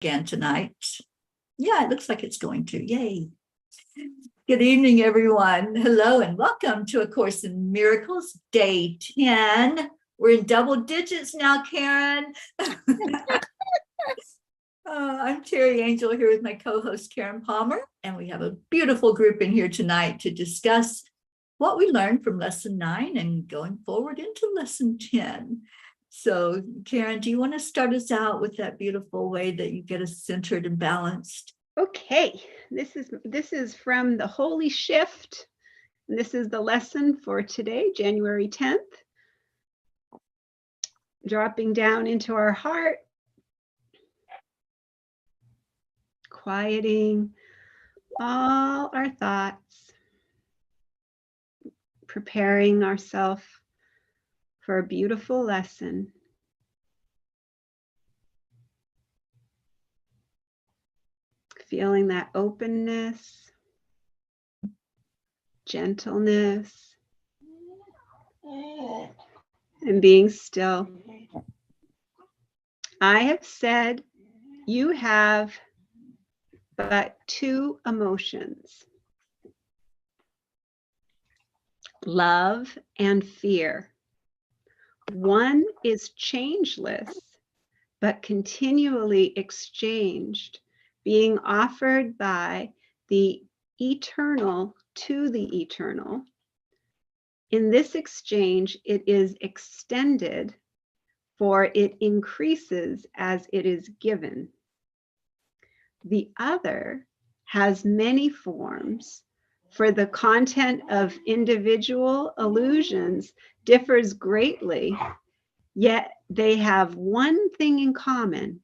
again tonight. Yeah, it looks like it's going to. Yay. Good evening, everyone. Hello and welcome to A Course in Miracles, Day 10. We're in double digits now, Karen. I'm Teri Angel here with my co-host, Karen Palmer, and we have a beautiful group in here tonight to discuss what we learned from Lesson 9 and going forward into Lesson 10. So, Karen, do you want to start us out with that beautiful way that you get us centered and balanced? Okay, this is from the Holy Shift. And this is the lesson for today, January 10th. Dropping down into our heart, quieting all our thoughts, preparing ourselves for a beautiful lesson. Feeling that openness, gentleness, and being still. I have said you have but two emotions, love and fear. One is changeless, but continually exchanged, being offered by the eternal to the eternal. In this exchange, it is extended, for it increases as it is given. The other has many forms, for the content of individual illusions differs greatly, yet they have one thing in common: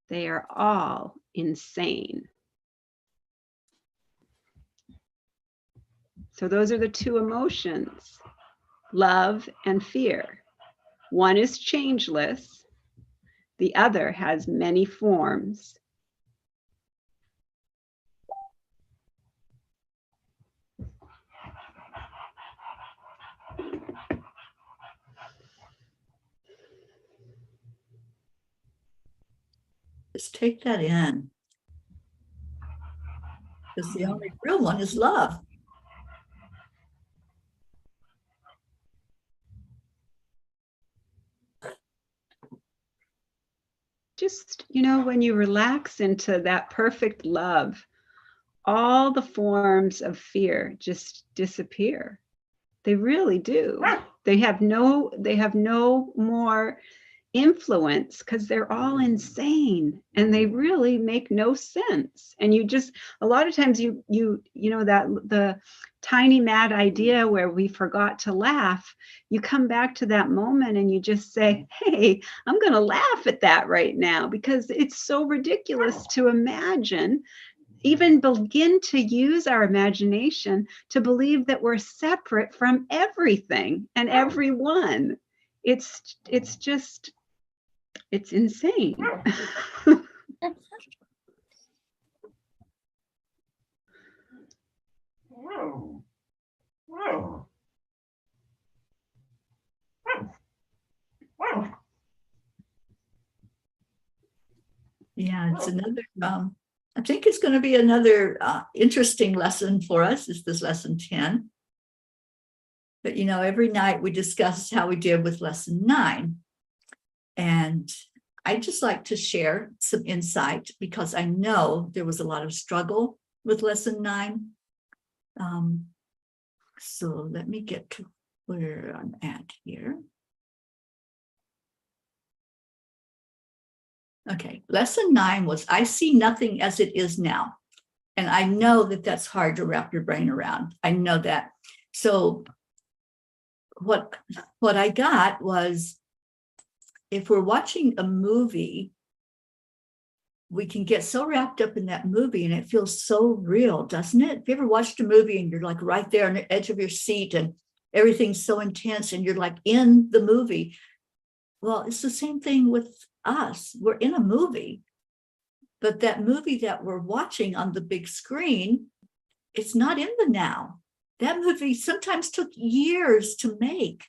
they are all insane. So those are the two emotions, love and fear. One is changeless, the other has many forms. Just take that in. Because the only real one is love. Just, when you relax into that perfect love, all the forms of fear just disappear. They really do. They have no more influence because they're all insane and they really make no sense. And you just, a lot of times you know that the tiny mad idea where we forgot to laugh, you come back to that moment and you just say, hey, I'm going to laugh at that right now because it's so ridiculous to imagine, even begin to use our imagination to believe that we're separate from everything and everyone. It's insane. Yeah, it's another, I think it's going to be another interesting lesson for us, is this lesson 10. But, every night we discuss how we did with lesson 9. And I'd just like to share some insight because I know there was a lot of struggle with lesson 9. So let me get to where I'm at here. Okay, lesson 9 was, I see nothing as it is now. And I know that that's hard to wrap your brain around. I know that. So what I got was, if we're watching a movie, we can get so wrapped up in that movie and it feels so real, doesn't it? Have you ever watched a movie and you're like right there on the edge of your seat and everything's so intense and you're like in the movie? Well, it's the same thing with us. We're in a movie, but that movie that we're watching on the big screen, it's not in the now. That movie sometimes took years to make.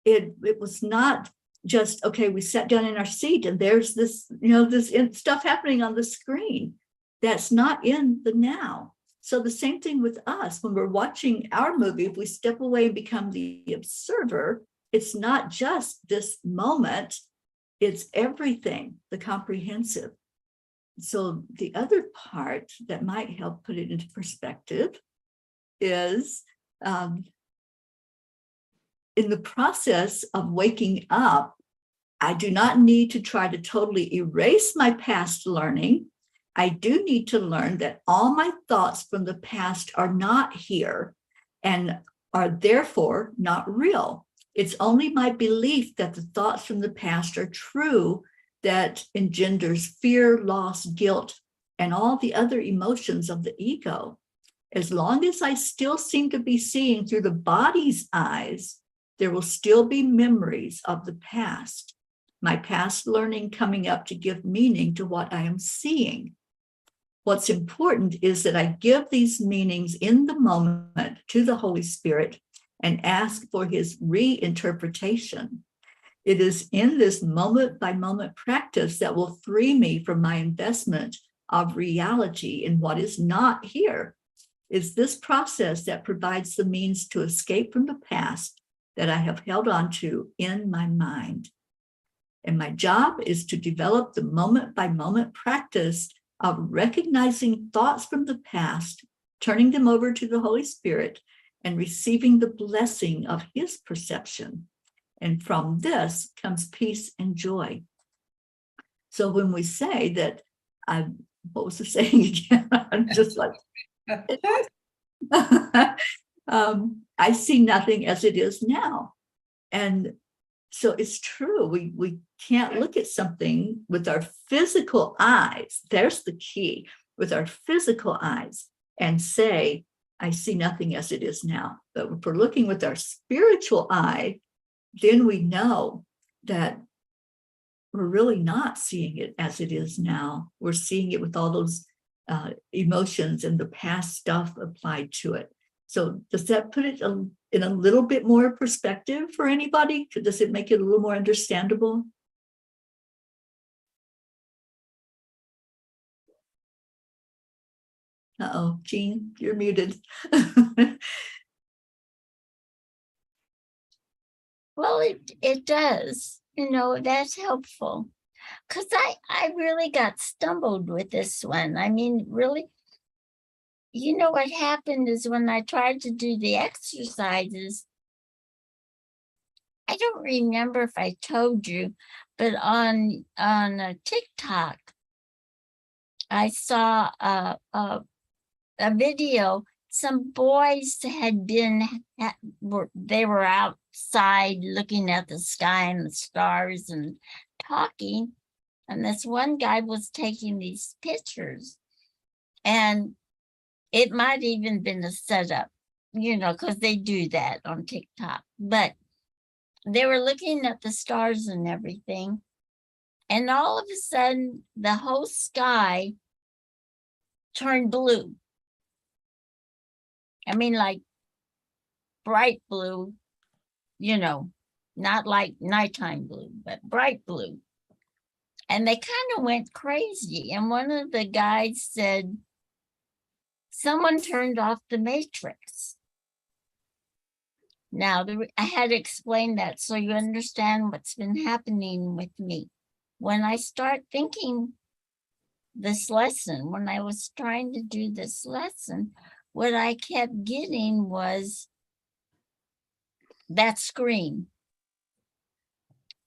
It was not just, okay, we sat down in our seat and there's this, this stuff happening on the screen. That's not in the now. So the same thing with us, when we're watching our movie, if we step away and become the observer, it's not just this moment, it's everything, the comprehensive. So the other part that might help put it into perspective is in the process of waking up, I do not need to try to totally erase my past learning. I do need to learn that all my thoughts from the past are not here and are therefore not real. It's only my belief that the thoughts from the past are true that engenders fear, loss, guilt, and all the other emotions of the ego. As long as I still seem to be seeing through the body's eyes, there will still be memories of the past, my past learning coming up to give meaning to what I am seeing. What's important is that I give these meanings in the moment to the Holy Spirit and ask for his reinterpretation. It is in this moment by moment practice that will free me from my investment of reality in what is not here. It's this process that provides the means to escape from the past that I have held on to in my mind. And my job is to develop the moment by moment practice of recognizing thoughts from the past, turning them over to the Holy Spirit, and receiving the blessing of his perception. And from this comes peace and joy. So when we say that, what was the saying again? I'm just like, I see nothing as it is now. And so it's true. We can't look at something with our physical eyes. There's the key, with our physical eyes, and say, I see nothing as it is now. But if we're looking with our spiritual eye, then we know that we're really not seeing it as it is now. We're seeing it with all those emotions and the past stuff applied to it. So does that put it in a little bit more perspective for anybody? Does it make it a little more understandable? Uh-oh, Jean, you're muted. Well, it does. That's helpful. Because I really got stumbled with this one. I mean, really, what happened is when I tried to do the exercises, I don't remember if I told you, but on TikTok, I saw a video. Some boys they were outside looking at the sky and the stars and talking. And this one guy was taking these pictures. And it might even been a setup, because they do that on TikTok. But they were looking at the stars and everything. And all of a sudden, the whole sky turned blue. I mean, like bright blue, not like nighttime blue, but bright blue. And they kind of went crazy. And one of the guys said, someone turned off the matrix. Now, I had to explain that so you understand what's been happening with me. When I start thinking this lesson, when I was trying to do this lesson, what I kept getting was that screen,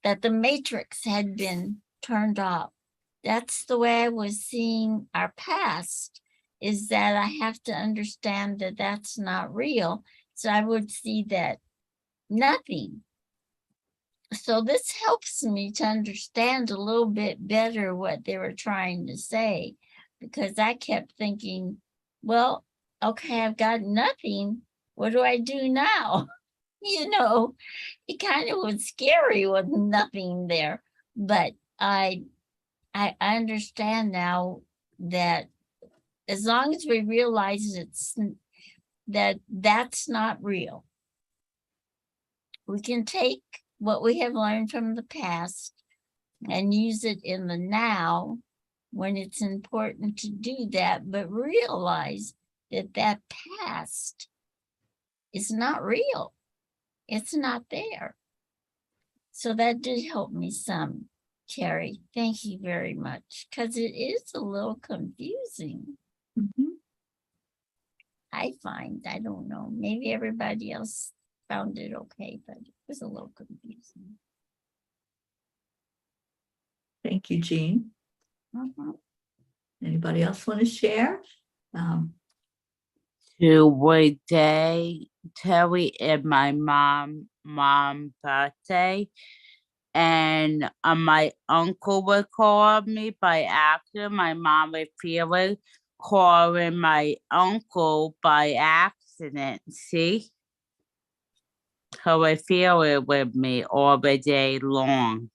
that the matrix had been turned off. That's the way I was seeing our past, is that I have to understand that that's not real. So I would see that nothing. So this helps me to understand a little bit better what they were trying to say, because I kept thinking, well, okay, I've got nothing. What do I do now? It kind of was scary with nothing there. But I understand now that as long as we realize that's not real, we can take what we have learned from the past and use it in the now when it's important to do that, but realize that that past is not real. It's not there. So that did help me some, Teri. Thank you very much, because it is a little confusing. Mhm. I find, I don't know, maybe everybody else found it okay, but it was a little confusing. Thank you, Jean. Anybody else want to share? Today, Teri and my mom birthday, and my uncle would call me by accident. My mom would feel it calling my uncle by accident. See, so I feel it with me all the day long.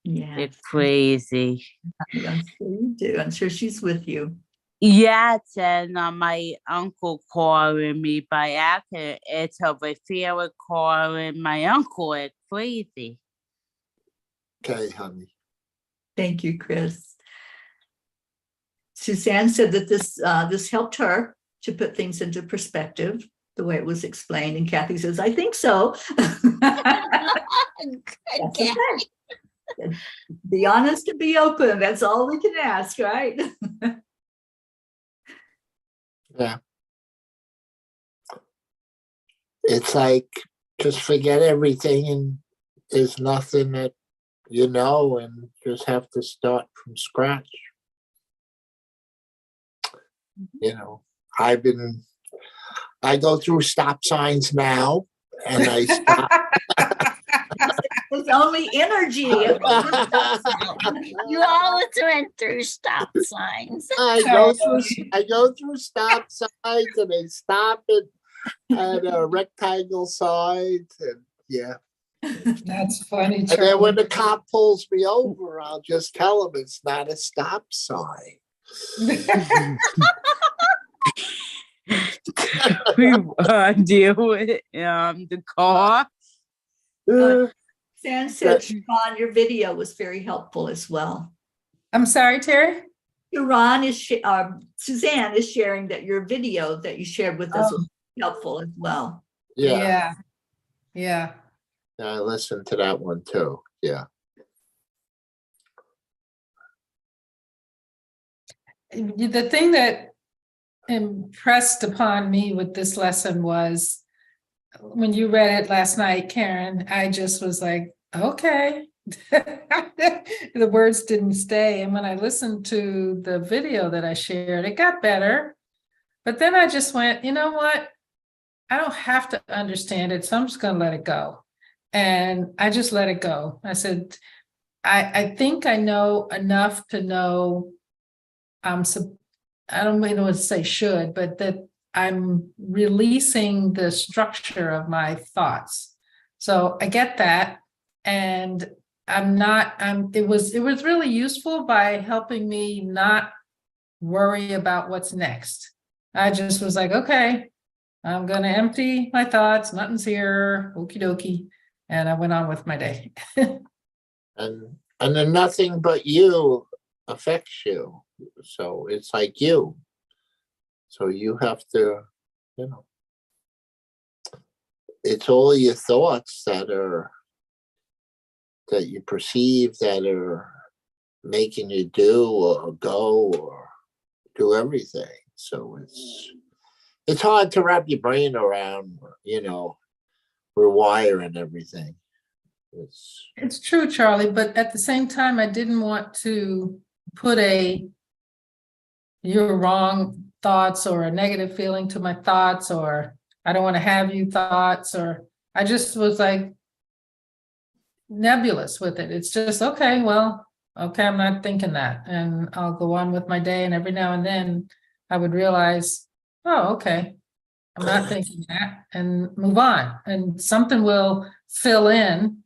Yeah, It's crazy. I'm sure you do. I'm sure she's with you. Yes, and my uncle calling me by accident. It's a feel calling my uncle. It's crazy. Okay, honey. Thank you, Chris. Suzanne said that this helped her to put things into perspective the way it was explained. And Kathy says, I think so. That's Okay. okay. Be honest and be open. That's all we can ask, right? Yeah. It's like just forget everything and there's nothing that you know and just have to start from scratch. You know, I go through stop signs now and I stop. It's only energy. You always went through stop signs. I go through stop signs and I stop at rectangle signs and yeah. That's funny, And then when Charlie. the cop pulls me over, I'll just tell him it's not a stop sign. We deal with the car. Suzanne said, Sharon, your video was very helpful as well. I'm sorry, Teri? Suzanne is sharing that your video that you shared with us was helpful as well. Yeah, Yeah. I listened to that one too. Yeah. The thing that impressed upon me with this lesson was when you read it last night, Karen, I just was like, okay. The words didn't stay. And when I listened to the video that I shared, it got better. But then I just went, you know what? I don't have to understand it, so I'm just going to let it go. And I just let it go. I said, I think I know enough to know I don't even want to say should, but that I'm releasing the structure of my thoughts. So I get that. And it was really useful by helping me not worry about what's next. I just was like, okay, I'm going to empty my thoughts. Nothing's here. Okie dokie. And I went on with my day. And then nothing but you affects you. So it's like you. So you have to, you know, it's all your thoughts that you perceive that are making you do or go or do everything. So it's hard to wrap your brain around, you know, rewiring everything. It's true, Charlie, but at the same time, I didn't want to put you're wrong thoughts or a negative feeling to my thoughts, or I don't want to have you thoughts, or I just was like nebulous with it. It's just, okay, well, okay, I'm not thinking that, and I'll go on with my day. And every now and then I would realize, oh, okay, I'm not thinking that, and move on. And something will fill in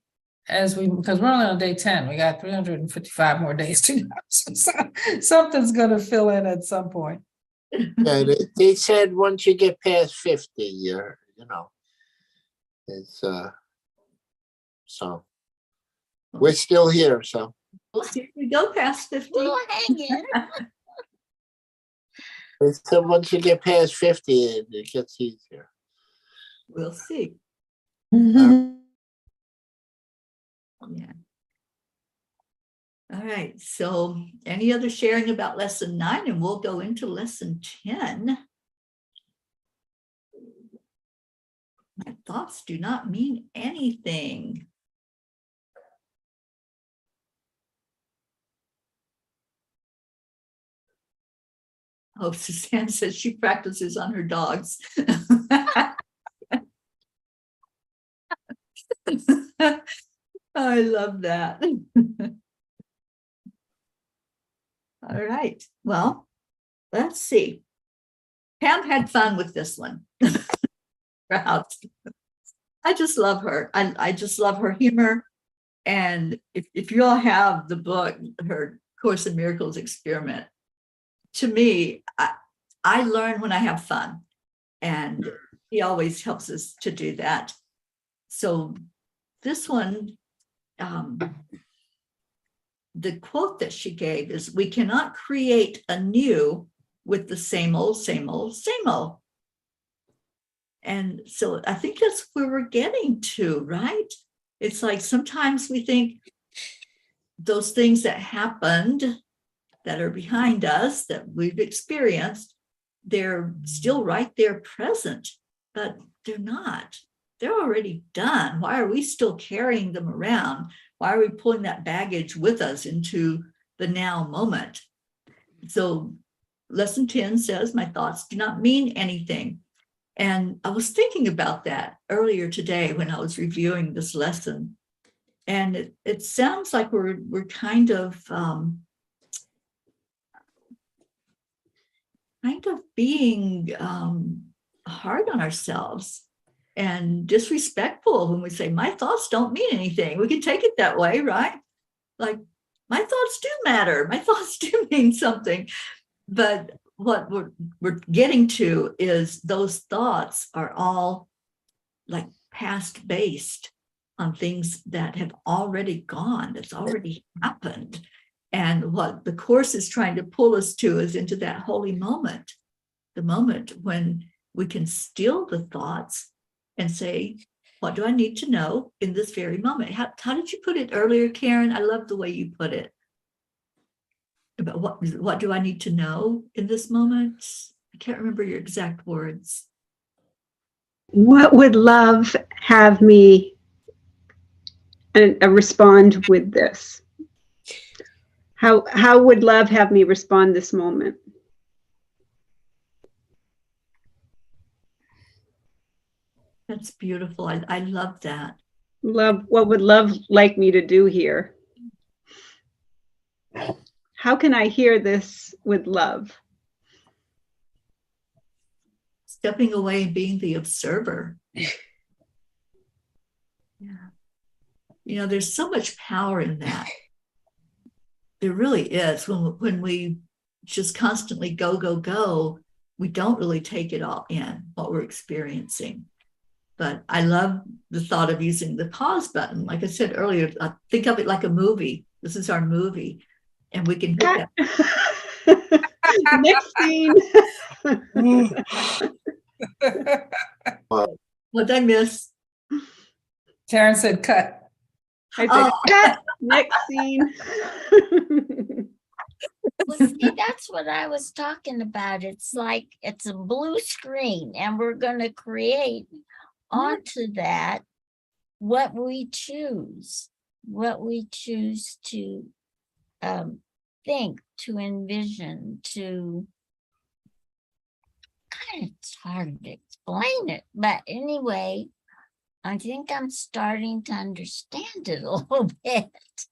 because we're only on day 10, we got 355 more days to go. So something's going to fill in at some point. Yeah, they said once you get past 50, you know, it's So we're still here. So We'll see if we go past 50. We'll hang in. so once you get past 50, it gets easier. We'll see. Mhm. Yeah. All right. So any other sharing about lesson 9, and we'll go into lesson 10. My thoughts do not mean anything. Oh, Suzanne says she practices on her dogs. I love that. All right. Well, let's see. Pam had fun with this one. Proud. I just love her. I just love her humor. And if you all have the book, her Course in Miracles experiment, to me, I learn when I have fun. And he always helps us to do that. So this one, the quote that she gave is, "We cannot create anew with the same old, same old, same old." And so I think that's where we're getting to, right? It's like sometimes we think those things that happened that are behind us, that we've experienced, they're still right there present, but they're not. They're already done. Why are we still carrying them around? Why are we pulling that baggage with us into the now moment? So lesson 10 says, my thoughts do not mean anything. And I was thinking about that earlier today when I was reviewing this lesson. And it sounds like we're kind of being hard on ourselves and disrespectful when we say, my thoughts don't mean anything. We can take it that way, right? Like, my thoughts do matter. My thoughts do mean something. But what we're getting to is those thoughts are all like past based on things that have already gone, that's already happened. And what the Course is trying to pull us to is into that holy moment, the moment when we can still the thoughts and say, what do I need to know in this very moment? How did you put it earlier, Karen? I love the way you put it. About what do I need to know in this moment? I can't remember your exact words. What would love have me respond with this? How would love have me respond this moment? That's beautiful. I love that. Love, what would love like me to do here? How can I hear this with love? Stepping away and being the observer. Yeah. You know, there's so much power in that. There really is. When we just constantly go, we don't really take it all in, what we're experiencing. But I love the thought of using the pause button. Like I said earlier, think of it like a movie. This is our movie. And we can hit that. Next scene. What did I miss? Karen said cut. I said, cut, next scene. Well, see, that's what I was talking about. It's like it's a blue screen, and we're going to create onto that what we choose to think, to envision, to it's hard to explain it. But anyway, I think I'm starting to understand it a little bit.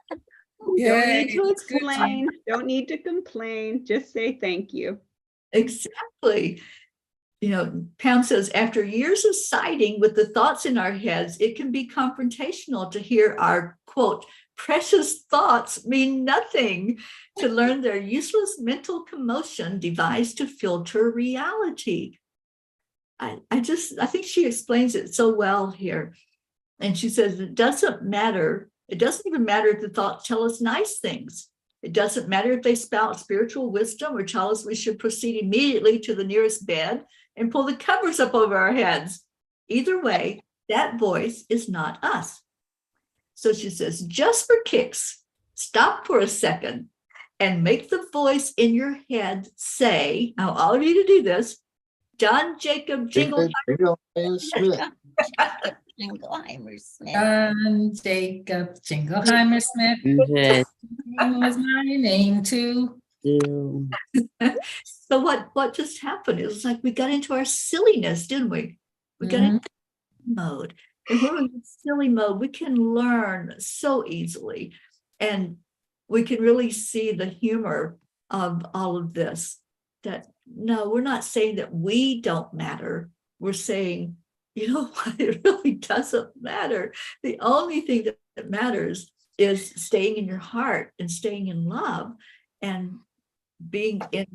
Don't Yay, need to it's good, explain. Don't need to complain. Just say thank you. Exactly. You know, Pam says, after years of siding with the thoughts in our heads, it can be confrontational to hear our, quote, precious thoughts mean nothing, to learn their useless mental commotion devised to filter reality. I think she explains it so well here. And she says, it doesn't matter. It doesn't even matter if the thoughts tell us nice things. It doesn't matter if they spout spiritual wisdom or tell us we should proceed immediately to the nearest bed and pull the covers up over our heads. Either way, that voice is not us. So she says, just for kicks, stop for a second and make the voice in your head say, now all of you to do this, John Jacob Jingle. Smith. Jingleheimer Smith. John Jacob Jingleheimer Smith Good. was my name too. Do. So what just happened? It was like we got into our silliness, didn't we? We got into mode. And when we're in silly mode, we can learn so easily. And we can really see the humor of all of this. That no, we're not saying that we don't matter. We're saying, you know what, it really doesn't matter. The only thing that matters is staying in your heart and staying in love and being in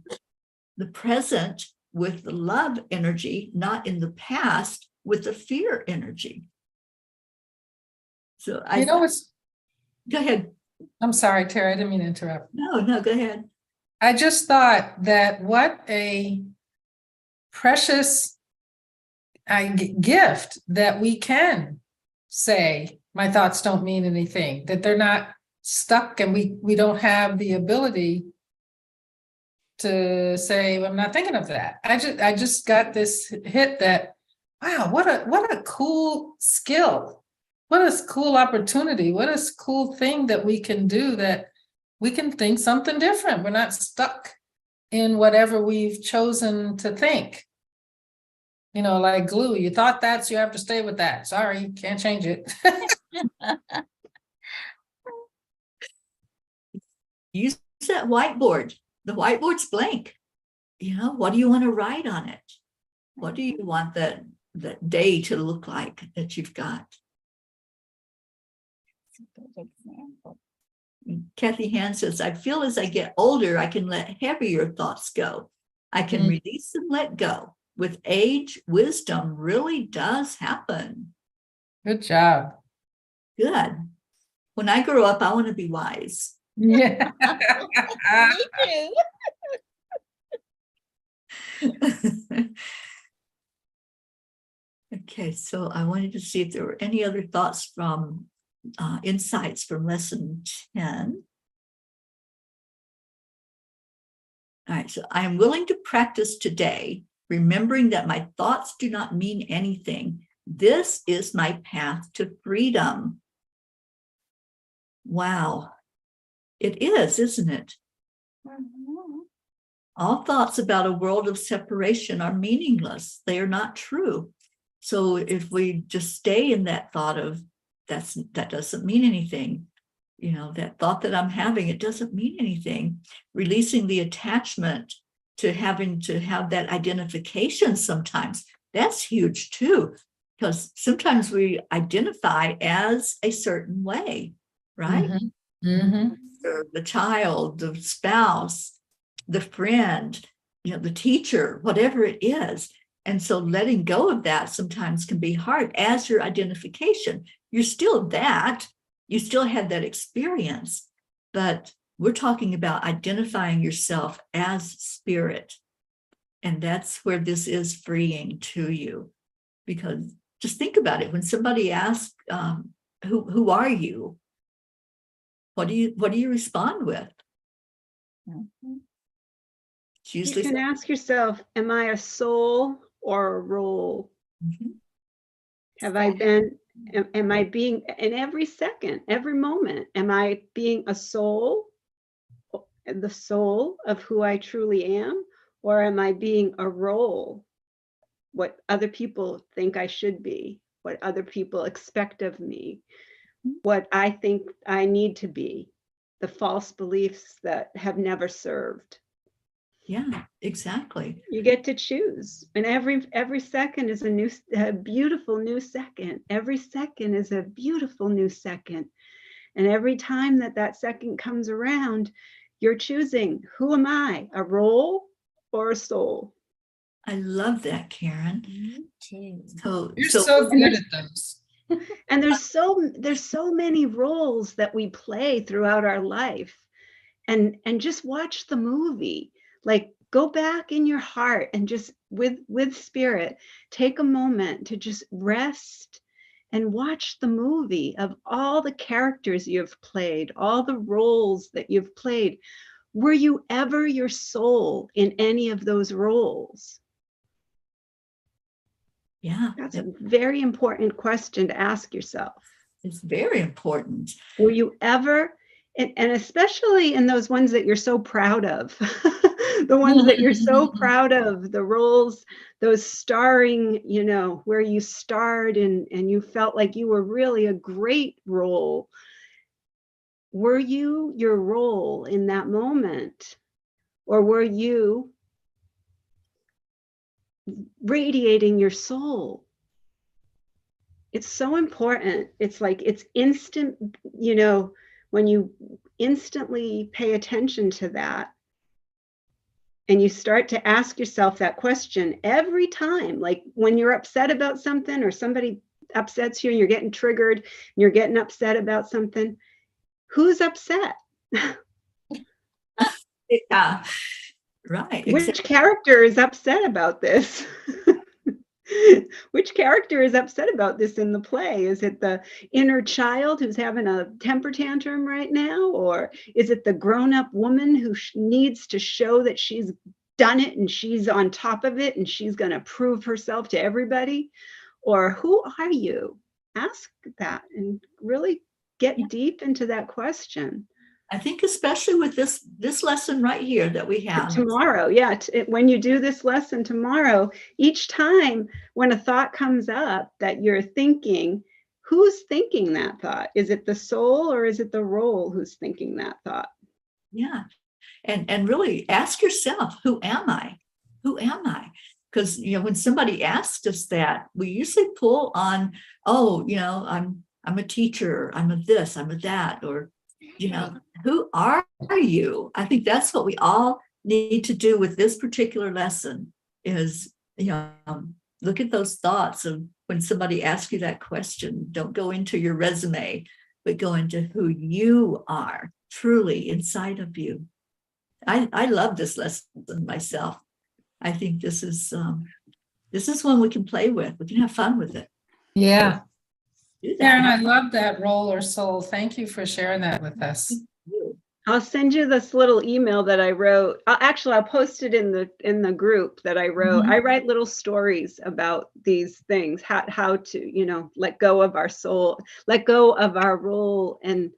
the present with the love energy, not in the past with the fear energy. So You know what's, go ahead. I'm sorry, Tara, I didn't mean to interrupt. No, go ahead. I just thought that what a precious gift that we can say, my thoughts don't mean anything, that they're not stuck and we don't have the ability to say, well, I'm not thinking of that. I just got this hit that, wow, what a cool skill. What a cool opportunity. What a cool thing that we can do, that we can think something different. We're not stuck in whatever we've chosen to think. You know, like glue, you thought that, so you have to stay with that. Sorry, can't change it. Use that whiteboard. The whiteboard's blank. You know, what do you want to write on it? What do you want that day to look like that you've got? Good example. Kathy Hand says, I feel as I get older, I can let heavier thoughts go. I can release and let go. With age, wisdom really does happen. Good job. Good. When I grow up, I want to be wise. Yeah. Me too. Okay, so I wanted to see if there were any other thoughts from insights from lesson 10. All right, so I am willing to practice today, remembering that my thoughts do not mean anything. This is my path to freedom. Wow, it is, isn't it? Mhm. All thoughts about a world of separation are meaningless. They are not true. So if we just stay in that thought of that doesn't mean anything, you know, that thought that I'm having, it doesn't mean anything. Releasing the attachment to having to have that identification sometimes, that's huge too, because sometimes we identify as a certain way, right? Or the child, the spouse, the friend, you know, the teacher, whatever it is. And so letting go of that sometimes can be hard as your identification. You're still that, you still have that experience, but we're talking about identifying yourself as spirit. And that's where this is freeing to you. Because just think about it. When somebody asks, who are you? What do you respond with? Mhm. It's You usually can ask yourself, am I a soul or a role? Mhm. Have I been, am I being, in every second, every moment, am I being a soul, the soul of who I truly am? Or am I being a role, what other people think I should be, what other people expect of me, what I think I need to be, the false beliefs that have never served? Yeah, exactly. You get to choose, and every second is a beautiful new second. Every second is a beautiful new second, and every time that second comes around, you're choosing, who am I, a role or a soul? I love that, Karen. Me too. So You're so good at those. And there's so many roles that we play throughout our life. And just watch the movie. Like, go back in your heart and just with spirit, take a moment to just rest and watch the movie of all the characters you've played, all the roles that you've played. Were you ever your soul in any of those roles? Yeah, That's a very important question to ask yourself. it's very important. Were you ever, and especially in those ones that you're so proud of, the ones that you're so proud of, the roles, those starring, where you starred and you felt like you were really a great role. Were you your role in that moment? Or were you radiating your soul? It's so important. It's like, it's instant, when you instantly pay attention to that and you start to ask yourself that question every time, like when you're upset about something or somebody upsets you and you're getting triggered and you're getting upset about something, who's upset? Yeah, right. Which character is upset about this? Which character is upset about this in the play? Is it the inner child who's having a temper tantrum right now? Or is it the grown-up woman who needs to show that she's done it and she's on top of it and she's going to prove herself to everybody? Or who are you? Ask that and really get deep into that question. I think especially with this lesson right here that we have. Tomorrow, yeah. When you do this lesson tomorrow, each time when a thought comes up that you're thinking, who's thinking that thought? Is it the soul or is it the role who's thinking that thought? Yeah. And really ask yourself, who am I? Who am I? Because, when somebody asks us that, we usually pull on, I'm a teacher, I'm a this, I'm a that, or, who are you? I think that's what we all need to do with this particular lesson is, look at those thoughts of when somebody asks you that question. Don't go into your resume, but go into who you are truly inside of you. I love this lesson myself. I think this is one we can play with. We can have fun with it. Yeah. Do that. Karen, I love that role or soul. Thank you for sharing that with us. I'll send you this little email that I wrote. I'll post it in the group that I wrote. I write little stories about these things, how to, let go of our soul, let go of our role. And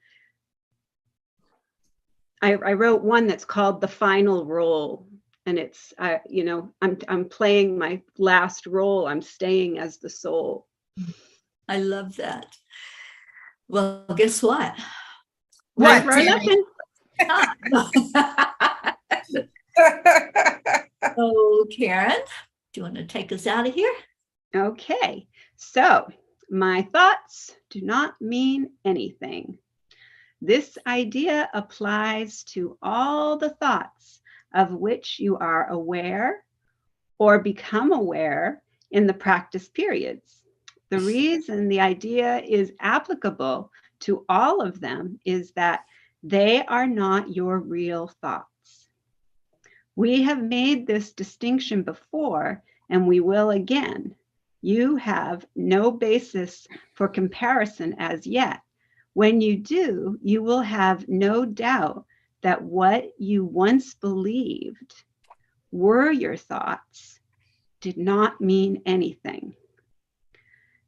I wrote one that's called The Final Role. And it's, I'm playing my last role. I'm staying as the soul. I love that. Well, guess what? What, For nothing. So, Karen, do you want to take us out of here? Okay, so my thoughts do not mean anything. This idea applies to all the thoughts of which you are aware or become aware in the practice periods. The reason the idea is applicable to all of them is that they are not your real thoughts. We have made this distinction before, and we will again. You have no basis for comparison as yet. When you do, you will have no doubt that what you once believed were your thoughts did not mean anything.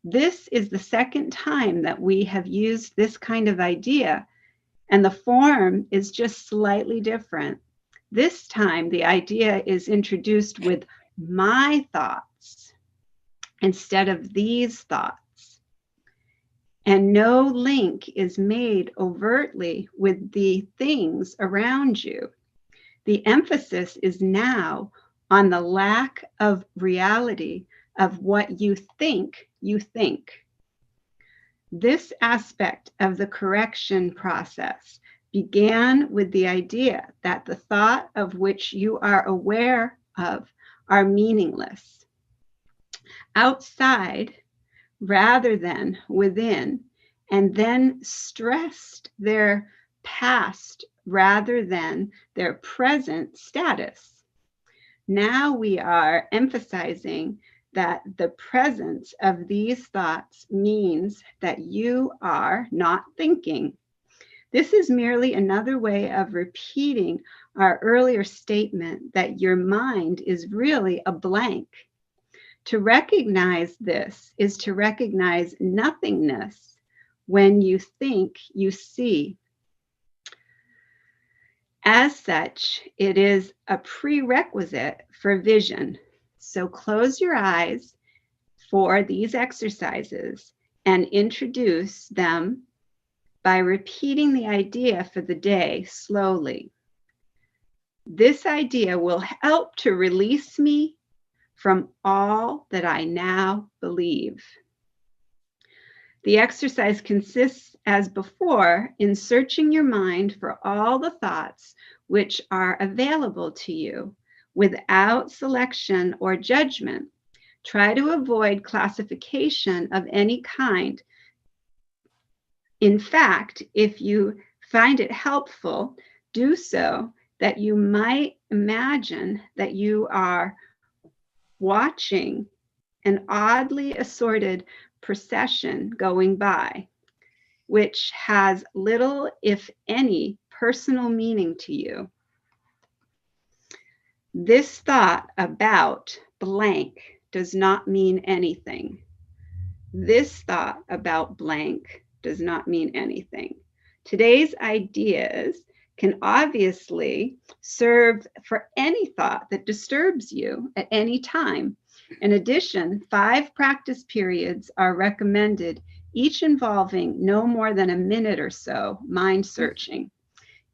This is the second time that we have used this kind of idea, and the form is just slightly different. This time, the idea is introduced with my thoughts instead of these thoughts. And no link is made overtly with the things around you. The emphasis is now on the lack of reality of what you think you think. This aspect of the correction process began with the idea that the thought of which you are aware of are meaningless. Outside, rather than within, and then stressed their past rather than their present status. Now we are emphasizing that the presence of these thoughts means that you are not thinking. This is merely another way of repeating our earlier statement that your mind is really a blank. To recognize this is to recognize nothingness. When you think, you see. As such, it is a prerequisite for vision. So close your eyes for these exercises and introduce them by repeating the idea for the day slowly. This idea will help to release me from all that I now believe. The exercise consists, as before, in searching your mind for all the thoughts which are available to you without selection or judgment. Try to avoid classification of any kind. In fact, if you find it helpful, do so that you might imagine that you are watching an oddly assorted procession going by, which has little, if any, personal meaning to you. This thought about blank does not mean anything. This thought about blank does not mean anything. Today's ideas can obviously serve for any thought that disturbs you at any time. In addition, 5 practice periods are recommended, each involving no more than a minute or so mind searching.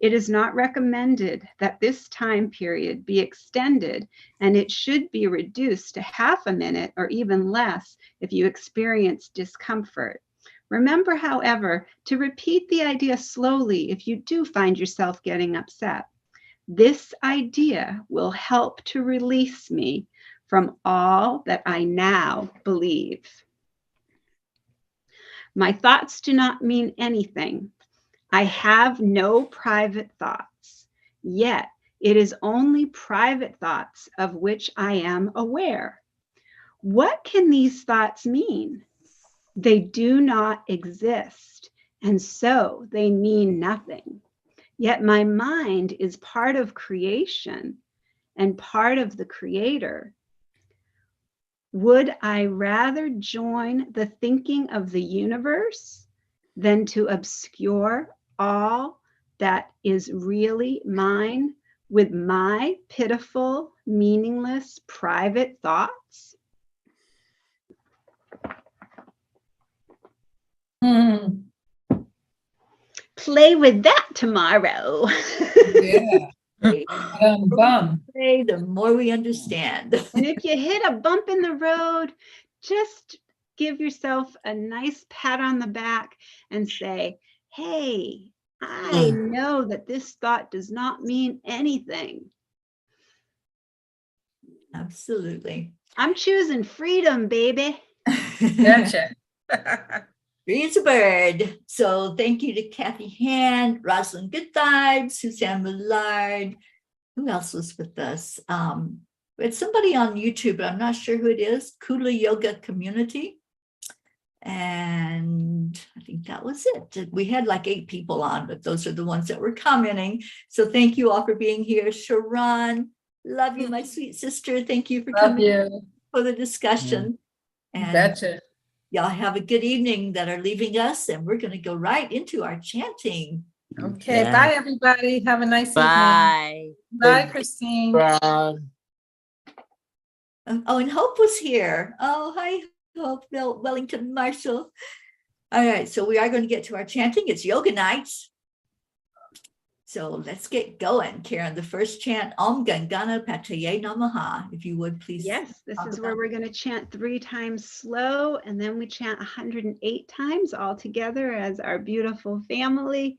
It is not recommended that this time period be extended, and it should be reduced to half a minute or even less if you experience discomfort. Remember, however, to repeat the idea slowly if you do find yourself getting upset. This idea will help to release me from all that I now believe. My thoughts do not mean anything. I have no private thoughts, yet it is only private thoughts of which I am aware. What can these thoughts mean? They do not exist, and so they mean nothing. Yet my mind is part of creation and part of the Creator. Would I rather join the thinking of the universe than to obscure all that is really mine with my pitiful, meaningless, private thoughts? Play with that tomorrow. Yeah. Bum. The more we understand. And if you hit a bump in the road, just give yourself a nice pat on the back and say, hey, I know that this thought does not mean anything. Absolutely. I'm choosing freedom, baby. Gotcha. Free as a bird. So thank you to Kathy Hand, Rosalind Goodthibe, Suzanne Millard. Who else was with us? We had somebody on YouTube, but I'm not sure who it is. Kula Yoga Community. And I think that was it. We had like 8 people on, but those are the ones that were commenting. So thank you all for being here. Sharon, love you, my sweet sister. Thank you for coming for the discussion. And Gotcha. y'all have a good evening that are leaving us, and we're going to go right into our chanting. Okay. Yeah. Bye, everybody. Have a nice evening. Bye. Bye, Christine. Bye. Oh, and Hope was here. Oh, hi, Hope, Wellington Marshall. All right, so we are going to get to our chanting. It's yoga nights. So let's get going. Karen, the first chant, Om Gam Ganapataye Namaha, if you would please. Yes, this is where we're going to chant 3 times slow, and then we chant 108 times all together as our beautiful family.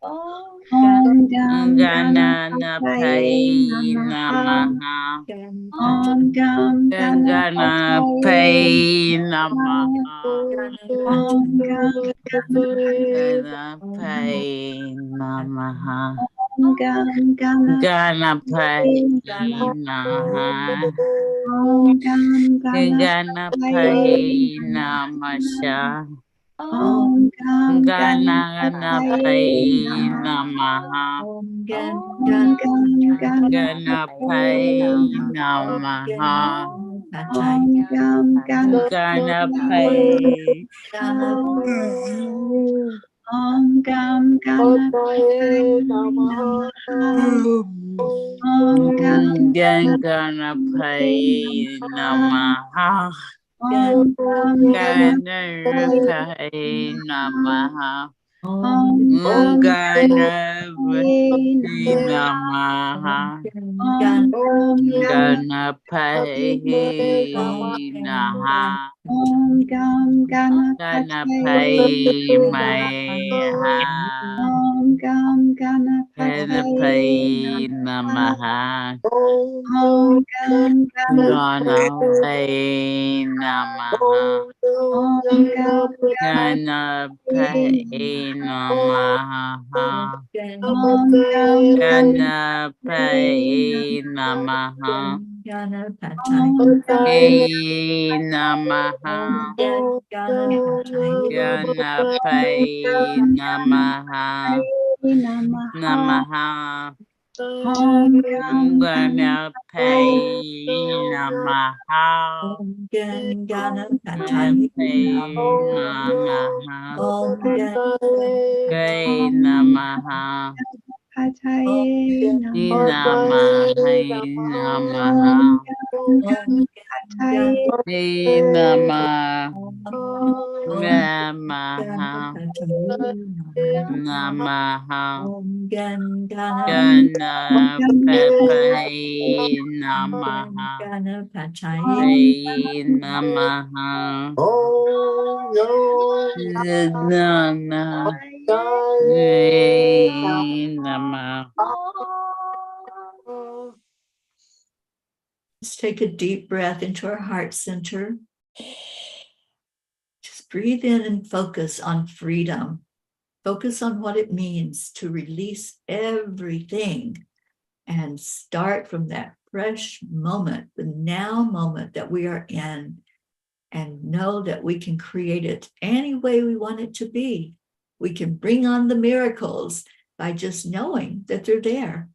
Om Gam Ganapataye Namaha. Namaha. Om Gam Ganapataye Namaha. Namaha. Om Gam Ganapataye Namaha. Om Gam Ganapataye Namaha. Namaha. Om Gam Ganapataye Namaha. Om Gam Ganapataye Namaha. Om Gam Ganapataye Namaha. Om Gam Ganapataye. Om Gam Ganapataye Namaha. Om Gam Ganapataye Namaha. Om Gam Ganapataye Namaha. Om Gam Ganapataye Namaha. Om Ganapataye Namaha. Om Gam Ganapataye Namaha. Om Gam Ganapataye Namaha. Om Gam Ganapataye Namaha. Om Gam Ganapataye Namaha. Om Gam Ganapataye Namaha. Hey Namaha. Ganapataye Namaha. Namaha. Om Gam Ganapataye Namaha. Ganapataye Namaha. Gay Namaha. Pataye Namaha. Namaha. Pataye Namaha. Namaha. Namaha. Ganapataye Namaha. Hey Namaha. Namaha. Hey Namaha. Let's take a deep breath into our heart center. Just breathe in and focus on freedom. Focus on what it means to release everything and start from that fresh moment, the now moment that we are in, and know that we can create it any way we want it to be. We can bring on the miracles by just knowing that they're there.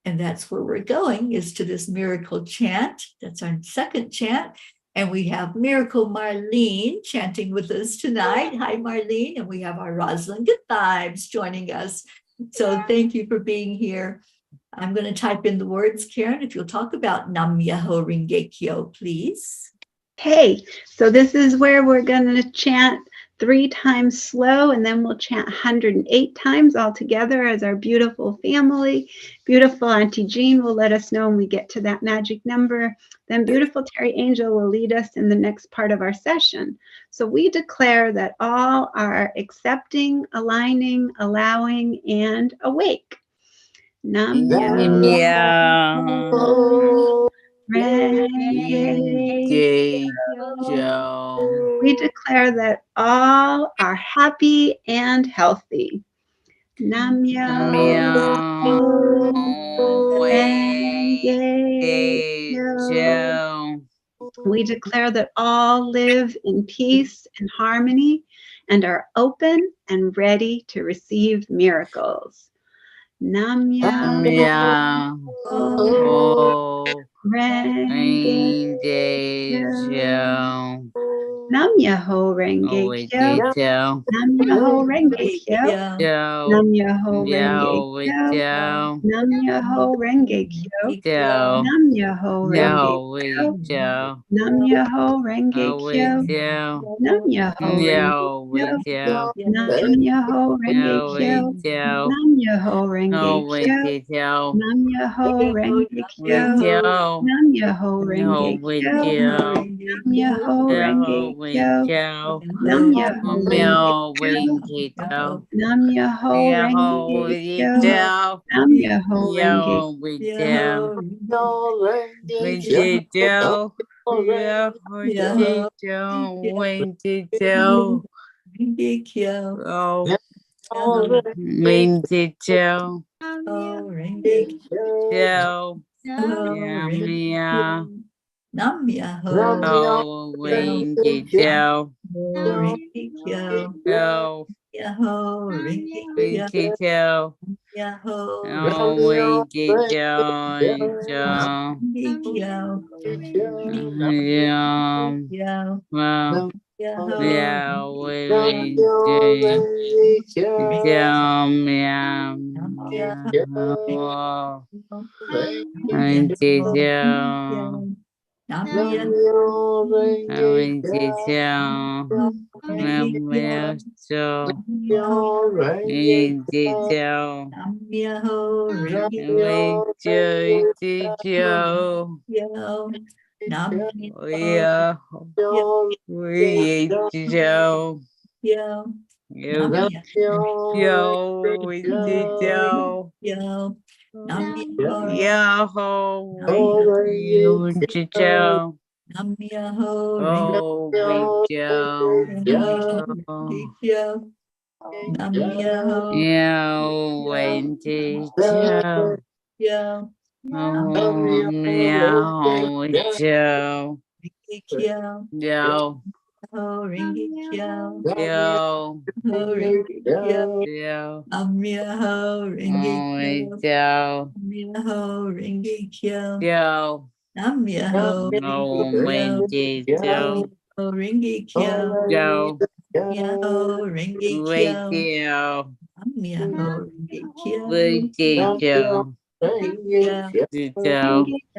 And that's where we're going, is to this miracle chant. That's our second chant. And we have Miracle Marlene chanting with us tonight. Hi, Marlene. And we have our Rosalind Good Vibes joining us. So thank you for being here. I'm going to type in the words, Karen, if you'll talk about Nam Myoho Renge Kyo, please. Hey, so this is where we're going to chant 3 times slow, and then we'll chant 108 times all together as our beautiful family. Beautiful Auntie Jean will let us know when we get to that magic number. Then beautiful Teri Angel will lead us in the next part of our session. So we declare that all are accepting, aligning, allowing, and awake. Nam Myoho Renge Kyo. We declare that all are happy and healthy. Nam Myoho Renge Kyo. We declare that all live in peace and harmony and are open and ready to receive miracles. Nam Myoho Renge Kyo. Nam Myoho Renge Kyo. Nam Myoho Renge Kyo. Nam Myoho Renge Kyo. Nam Myoho Renge Kyo. Nam Myoho Renge Kyo. Nam Myoho Renge Kyo. Nam Myoho Renge Kyo. Nam Myoho Renge Kyo. Nam Myoho Renge Oh, wait, Kyo. Joe. Nam Myoho Renge Wait, Kyo. Joe. Nam Myoho Renge No, wait, Kyo. Joe. Nam Myoho Renge No, wait, Kyo. Joe. Nam Myoho Renge No, Kyo. wait, Joe. Nam Myoho Renge Yo, wait, Kyo. Joe. Nam Myoho Renge Yo, wait, Joe. Wait, Kyo. Joe. Yo, wait, Joe. Wait, Joe. Oh, wait, Joe. Joe. Yeah, Mia. Nam Myoho Oh, wait, Joe. Renge Kyo. Yo, Myoho Renge wait, Kyo. Joe. Myoho Oh, wait, Joe. Joe. Renge Kyo. Yeah. Kyo. Well, Myoho yeah, wait, Joe. Yeah, yeah. Oh, wait, Joe. Nam I went to Joe. Well, so. Wait, Joe. Myoho Renge Wait, Joe. Kyo. Nam Yeah, wait, Joe. Kyo. Yo, Nam yo, wait, Joe. Kyo. Nam Yo, wait, Joe. Nam Myoho Renge Oh, wait, Joe. Oh, Kyo. Nam Myoho yo, wait, Joe. Kyo. Oh, yeah, wait, Joe. Renge Kyo. Yo, Myoho Renge Kyo. yo, Myoho Renge Kyo. yo. Nam Myoho Renge Oh, wait, Kyo. Joe. Myoho Renge Kyo. Yo. Nam Myoho Renge Oh, Kyo. wait, Joe. Myoho Renge Kyo. Yo. Myoho Renge Wait, Kyo. Joe. Nam Myoho Renge Kyo. Wait, Joe. Joe. Renge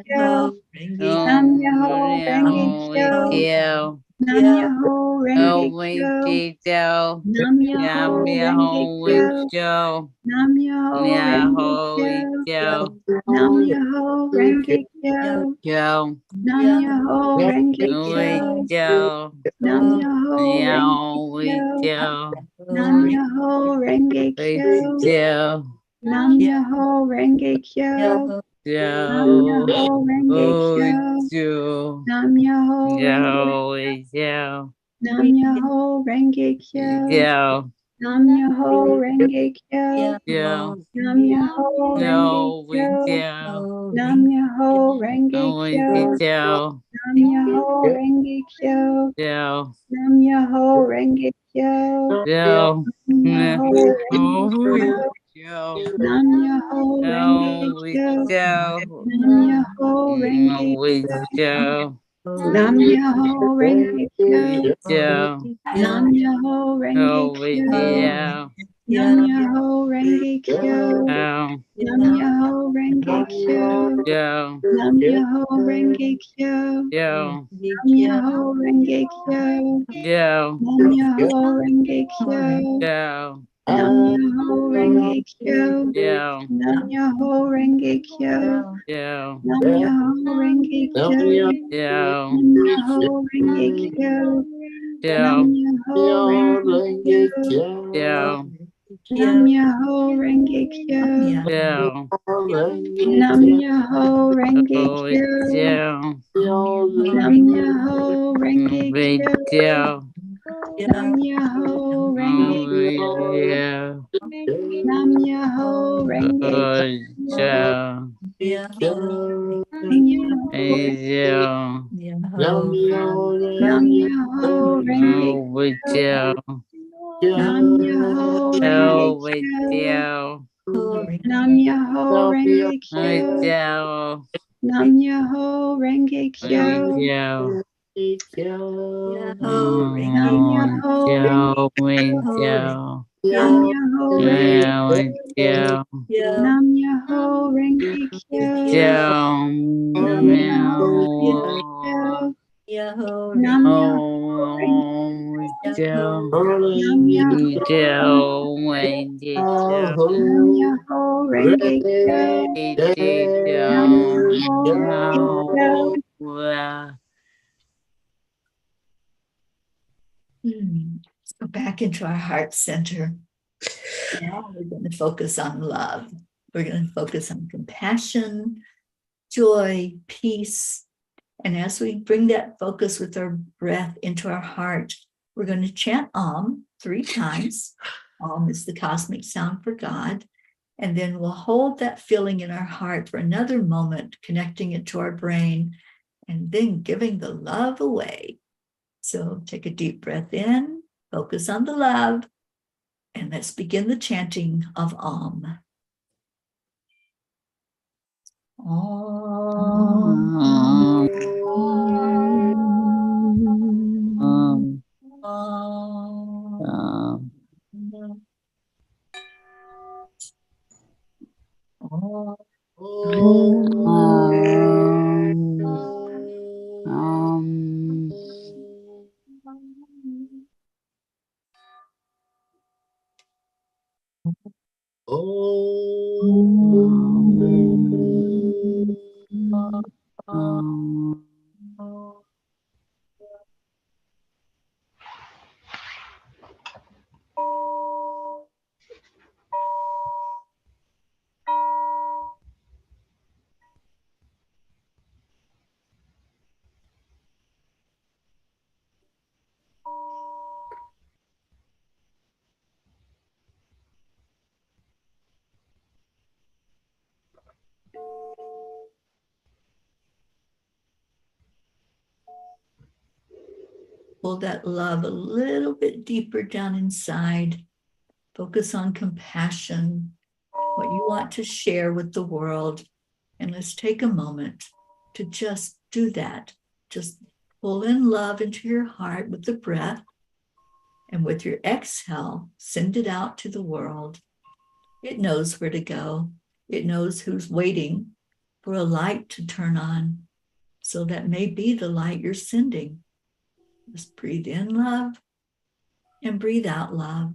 Kyo. Myoho Renge Nam Oh, Myoho Renge yeah, Kyo. wait, Joe. Nam Kyo. Myoho Renge Oh, wait, Kyo. Joe. Nam Yeah, Myoho me Renge home with Kyo. Joe. Nam Myoho Yeah, Renge holy Kyo. Joe. Nam Myoho Renge Kyo. Kyo. Joe. Nam Myoho Renge Holy Kyo. Joe. Nam Myoho Yeah, Renge holy Kyo. Joe. Nam Myoho Renge Holy Kyo. Joe. Nam Myoho Renge Kyo. Nam Joe. Myoho Renge Holy Kyo. Joe. Nam Myoho Renge Holy Joe. Nam Myoho Renge Kyo. Joe. Nam Myoho Renge Kyo. Joe. Nam Myoho Renge Holy Kyo. Joe. Nam Myoho Renge Holy Kyo. Joe. Nam Myoho Renge Kyo. Joe. Nam Myoho Renge Kyo. Joe. Nam Myoho Renge Holy Kyo. Joe. Nam Myoho Renge Holy Kyo. Joe. Nam Myoho Renge Holy Kyo. Joe. Nam Myoho Renge Kyo. Joe. Nam Myoho Renge Holy Kyo. Joe. Nam Myoho Renge Kyo. Joe. Nam Myoho Renge Kyo. Joe. Nam Myoho Renge Kyo. Joe. Nam Myoho Renge Kyo. Joe. Nam Myoho Renge Kyo. Joe. Nam Myoho Renge Kyo. Joe. Nam Myoho Renge Kyo. Joe. Nam Myoho Renge Kyo. Joe. Nam Myoho Renge Kyo. Nam Joe. Myoho Renge Kyo. Joe. Nam Myoho Renge Kyo. Joe. Nam Myoho Renge Holy Kyo. Joe. Nam Myoho Renge Holy Kyo. Joe. Nam Myoho Renge Holy Kyo. Joe. Nam Myoho Renge Holy Kyo. Joe. Nam Myoho Joe. Nam Myoho Renge Holy Kyo. Joe. Nam Myoho Renge Holy Kyo. Joe. Nam Myoho Renge Holy Kyo. Joe. Nam Myoho Renge Holy Kyo. Joe. Nam Holy Myoho Renge Joe. Holy Kyo. Joe. Nam Myoho Renge Holy Joe. Nam Myoho Renge Kyo. Joe. Nam Myoho Renge Kyo. Nam Myoho Renge Holy do, Nam you Myoho do, when you do, Renge Kyo. you do, Nam Myoho Renge Kyo. Let's go back into our heart center. Now we're going to focus on love. We're going to focus on compassion, joy, peace. And as we bring that focus with our breath into our heart, we're going to chant Om 3 times. Om is the cosmic sound for God. And then we'll hold that feeling in our heart for another moment, connecting it to our brain, and then giving the love away. So take a deep breath in, focus on the love, and let's begin the chanting of Om. Om. Om. Om. Pull that love a little bit deeper down inside. Focus on compassion, what you want to share with the world. And let's take a moment to just do that. Just pull in love into your heart with the breath. And with your exhale, send it out to the world. It knows where to go. It knows who's waiting for a light to turn on. So that may be the light you're sending. Just breathe in love and breathe out love.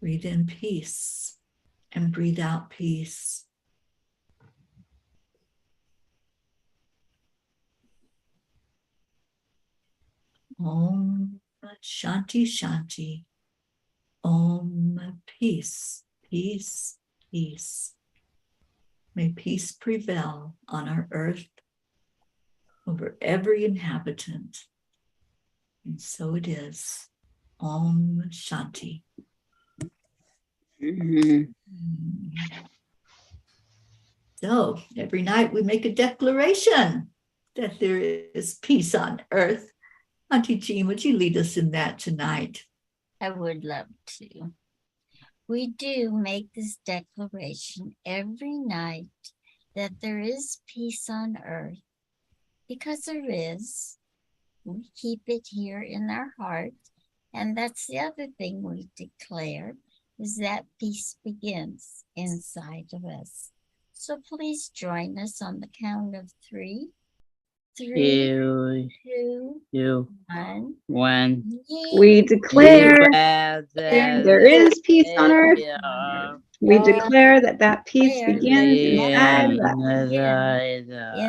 Breathe in peace and breathe out peace. Om Shanti Shanti. Om peace, peace, peace. May peace prevail on our earth over every inhabitant. And so it is. Om Shanti. So every night we make a declaration that there is peace on earth. Auntie Jean, would you lead us in that tonight? I would love to. We do make this declaration every night that there is peace on earth, because there is. We keep it here in our heart. And that's the other thing we declare, is that peace begins inside of us. So please join us on the count of 3. 3, 2, 1. We declare that there is peace on earth. We declare that that peace There begins inside of us.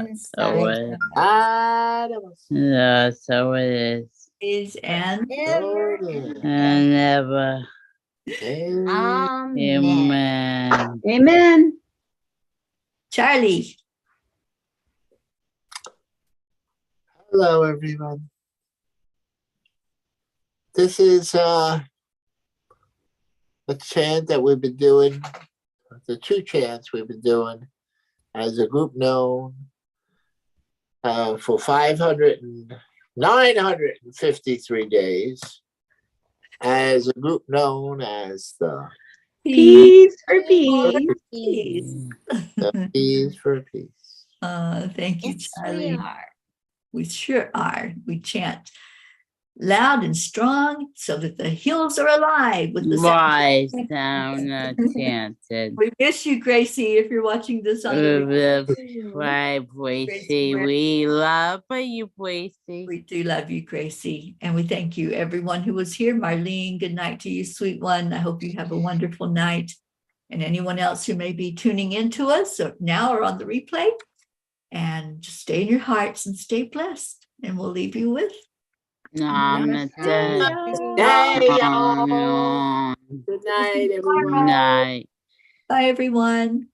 Inside of us. So it Is and Ever and ever. Amen. Amen. Amen. Charlie. Hello, everyone. This is a chant that we've been doing, the 2 chants we've been doing as a group known for 953 days, as a group known as the Peace for peace. The Peace for Peace. Thank you, Yes, Charlie. we are. We sure are. We chant loud and strong so that the hills are alive with the sound. Wise sound chanted. We miss you, Gracie, if you're watching this on the Right, Gracie. We love you, Gracie. We do love you, Gracie. And we thank you, everyone who was here. Marlene, good night to you, sweet one. I hope you have a wonderful night. And anyone else who may be tuning in to us now or on the replay. And just stay in your hearts and stay blessed. And we'll leave you with Namaste. Hey, y'all. Good night, everyone. Night. Bye, everyone.